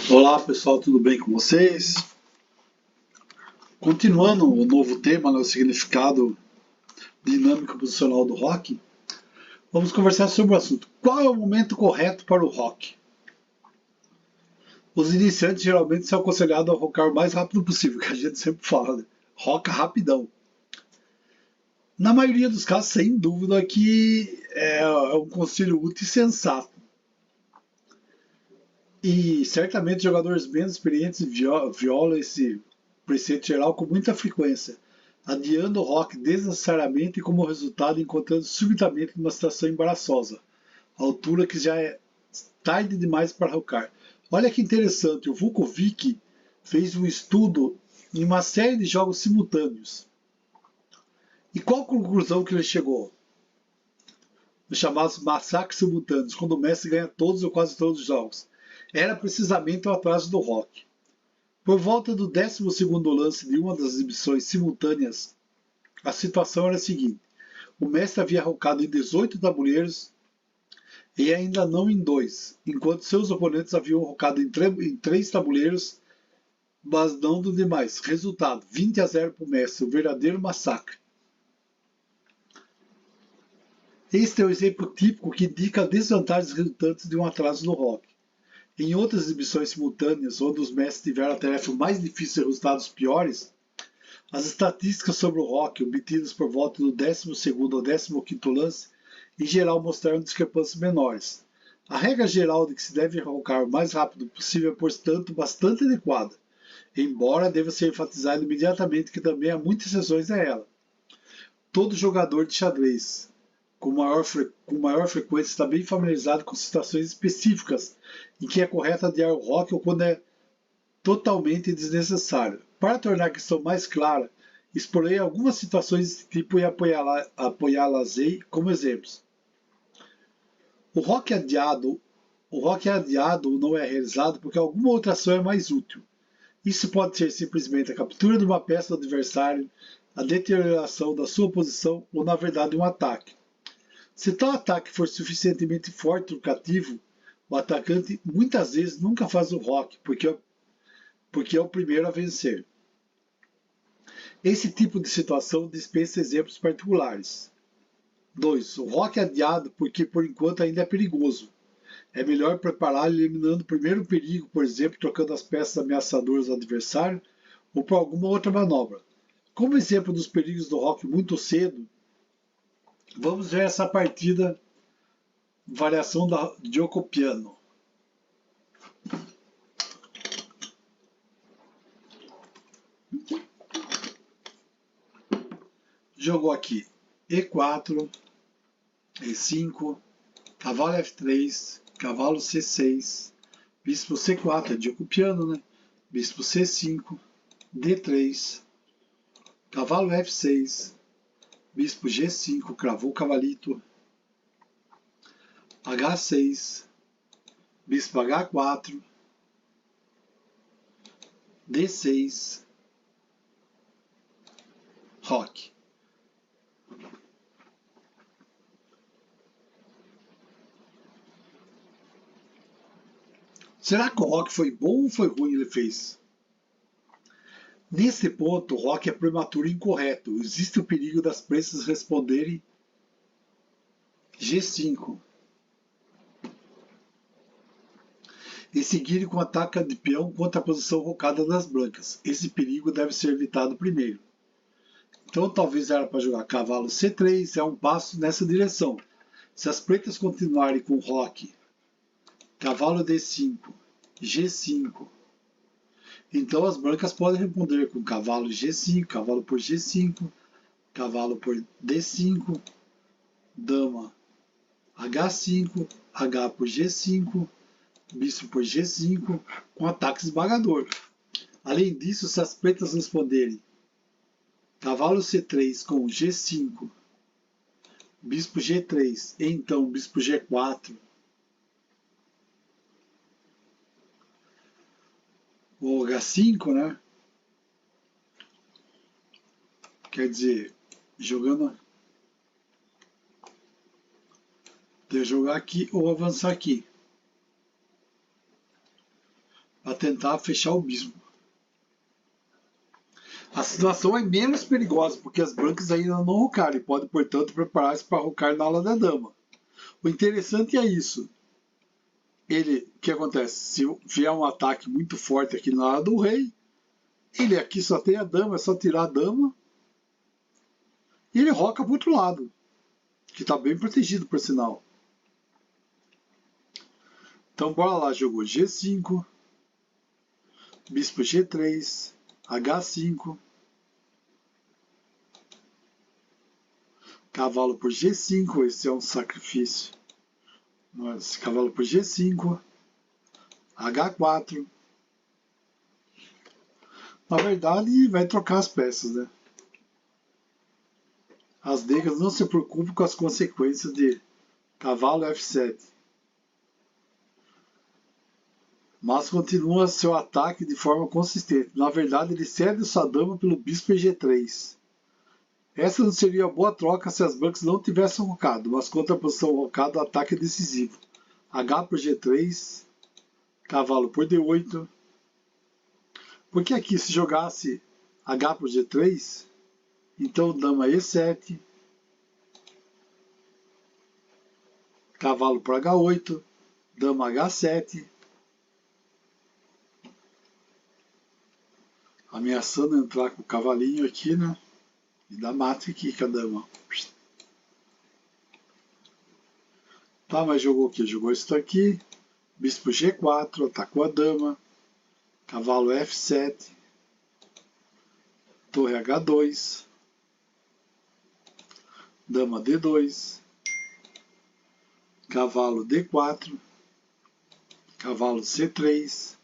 Olá pessoal, tudo bem com vocês? Continuando o novo tema, o significado dinâmico posicional do rock, vamos conversar sobre o assunto. Qual é o momento correto para o rock? Os iniciantes geralmente são aconselhados a rockar o mais rápido possível, que a gente sempre fala, né? Roca rapidão. Na maioria dos casos, sem dúvida, que é um conselho útil e sensato. E certamente jogadores menos experientes violam esse preceito geral com muita frequência, adiando o rock desnecessariamente e como resultado encontrando subitamente numa situação embaraçosa, a altura que já é tarde demais para rockar. Olha que interessante, o Vukovic fez um estudo em uma série de jogos simultâneos. E qual a conclusão que ele chegou? Os chamados massacres simultâneos, quando o Messi ganha todos ou quase todos os jogos. Era precisamente o atraso do rock. Por volta do 12º lance de uma das exibições simultâneas, a situação era a seguinte: o Messi havia rocado em 18 tabuleiros e ainda não em 2, enquanto seus oponentes haviam rocado em 3 tabuleiros, mas não do demais. Resultado: 20-0 para o Messi, um verdadeiro massacre. Este é o exemplo típico que indica as desvantagens resultantes de um atraso no rock. Em outras exibições simultâneas, onde os mestres tiveram a tarefa mais difícil e resultados piores, as estatísticas sobre o rock obtidas por volta do 12º ao 15º lance, em geral mostraram discrepâncias menores. A regra geral de que se deve rocar o mais rápido possível é, portanto, bastante adequada, embora deva ser enfatizado imediatamente que também há muitas exceções a ela. Todo jogador de xadrez com maior frequência está bem familiarizado com situações específicas em que é correto adiar o rock ou quando é totalmente desnecessário. Para tornar a questão mais clara, explorei algumas situações desse tipo e apoiá-las como exemplos. O rock é adiado ou não é realizado porque alguma outra ação é mais útil. Isso pode ser simplesmente a captura de uma peça do adversário, a deterioração da sua posição ou, na verdade, um ataque. Se tal ataque for suficientemente forte e lucrativo, o atacante muitas vezes nunca faz o rock, porque é o primeiro a vencer. Esse tipo de situação dispensa exemplos particulares. 2. O rock é adiado porque por enquanto ainda é perigoso. É melhor prepará-lo eliminando primeiro o perigo, por exemplo, trocando as peças ameaçadoras do adversário ou por alguma outra manobra. Como exemplo dos perigos do rock muito cedo, vamos ver essa partida, variação da Giocopiano. Jogou aqui E4, E5, cavalo F3, cavalo C6, bispo C4, é Giocopiano, né? Bispo C5, D3, cavalo F6, bispo G5, cravou o cavalito, H6, bispo H4, D6, roque. Será que o roque foi bom ou foi ruim ele fez? Nesse ponto, o roque é prematuro e incorreto. Existe o perigo das presas responderem G5 e seguirem com ataque de peão contra a posição rocada das brancas. Esse perigo deve ser evitado primeiro. Então talvez era para jogar cavalo C3, é um passo nessa direção. Se as pretas continuarem com roque, cavalo D5, G5, então as brancas podem responder com cavalo G5, cavalo por G5, cavalo por D5, dama H5, H por G5, bispo por G5, com ataque esmagador. Além disso, se as pretas responderem cavalo C3 com G5, bispo G3 e então bispo G4, ou H5, né? Quer dizer, jogando de jogar aqui ou avançar aqui. a tentar fechar o bispo. A situação é menos perigosa, porque as brancas ainda não rocaram e podem, portanto, preparar-se para rocar na ala da dama. O interessante é isso. O que acontece? Se vier um ataque muito forte aqui na ala do rei, ele aqui só tem a dama, é só tirar a dama, e ele roca para o outro lado, que está bem protegido, por sinal. Então, bora lá, jogou G5, bispo G3, H5, cavalo por G5, esse é um sacrifício. Esse cavalo por G5, H4. Na verdade, vai trocar as peças, né? As negras não se preocupam com as consequências de cavalo F7. Mas continua seu ataque de forma consistente. Na verdade, ele cede sua dama pelo bispo G3. Essa não seria boa troca se as brancas não tivessem rocado, mas contra a posição rocada, o ataque é decisivo. H por G3, cavalo por D8. Porque aqui, se jogasse H por G3, então dama E7, cavalo por H8, dama H7, ameaçando entrar com o cavalinho aqui, né? E dá mate aqui com a dama. Tá, mas jogou o que? Jogou isso aqui. Bispo G4, atacou a dama. Cavalo F7. Torre H2. Dama D2. Cavalo D4. Cavalo C3.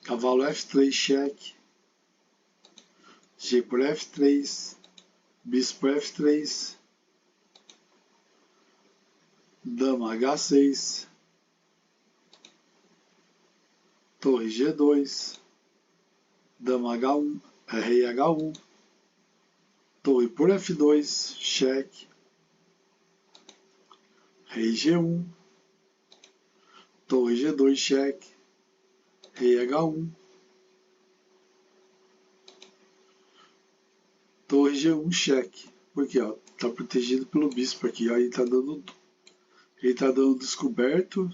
Cavalo F3, cheque. G por F3. Bispo F3. Dama H6. Torre G2. Dama H1. Rei H1. Torre por F2. Cheque. Rei G1. Torre G2, cheque. Rei H1. Torre G1, cheque. Porque ó, tá protegido pelo bispo aqui. Ó, ele tá dando descoberto.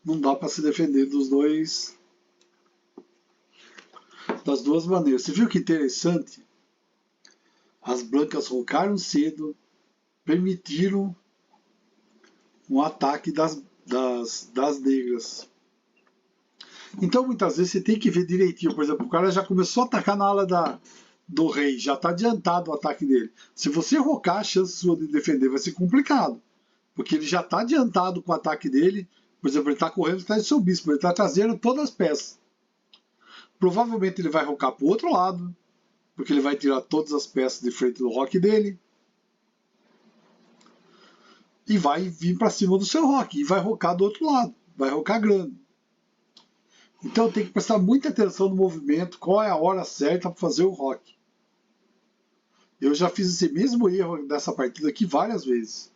Não dá para se defender das duas maneiras. Você viu que interessante? As brancas rocaram cedo, permitiram um ataque das negras. Então, muitas vezes, você tem que ver direitinho. Por exemplo, o cara já começou a atacar na ala do rei, já está adiantado o ataque dele. Se você rocar, a chance sua de defender vai ser complicado, porque ele já está adiantado com o ataque dele. Por exemplo, ele está correndo atrás do seu bispo, ele está trazendo todas as peças. Provavelmente ele vai rocar para o outro lado, porque ele vai tirar todas as peças de frente do roque dele. E vai vir para cima do seu roque, e vai rocar do outro lado, vai rocar grande. Então tem que prestar muita atenção no movimento, qual é a hora certa para fazer o roque. Eu já fiz esse mesmo erro dessa partida aqui várias vezes.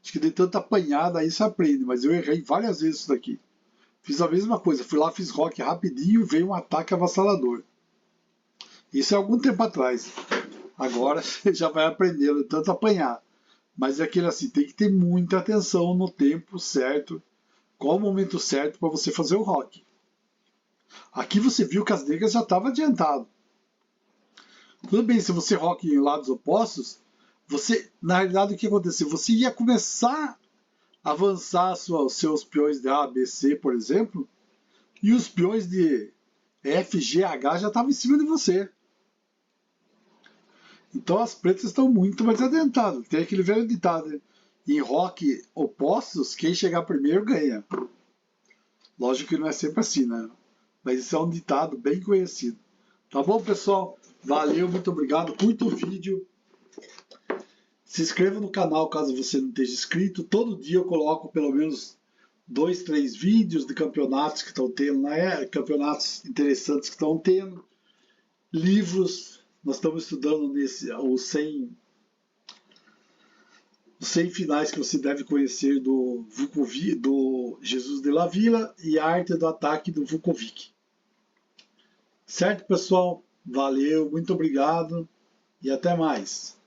Acho que de tanta apanhada aí você aprende, mas eu errei várias vezes isso daqui. Fiz a mesma coisa, fui lá, fiz rock rapidinho, veio um ataque avassalador. Isso é algum tempo atrás. Agora você já vai aprendendo de tanto apanhar. Mas é aquele assim, tem que ter muita atenção no tempo certo, qual o momento certo para você fazer o rock. Aqui você viu que as negras já estavam adiantado. Tudo bem, se você rock em lados opostos, você, na realidade, o que aconteceu? Você ia começar a avançar os seus peões de A, B, C, por exemplo, e os peões de F, G, H já estavam em cima de você. Então as pretas estão muito mais adiantadas. Tem aquele velho ditado, né? Em rock opostos, quem chegar primeiro ganha. Lógico que não é sempre assim, né? Mas isso é um ditado bem conhecido. Tá bom, pessoal? Valeu, muito obrigado. Curta o vídeo. Se inscreva no canal caso você não esteja inscrito. Todo dia eu coloco pelo menos 2, 3 vídeos de campeonatos que estão tendo, né? Campeonatos interessantes que estão tendo. Livros. Nós estamos estudando os os 100 finais que você deve conhecer do Jesus de la Villa e a arte do ataque do Vukovic. Certo, pessoal? Valeu, muito obrigado e até mais.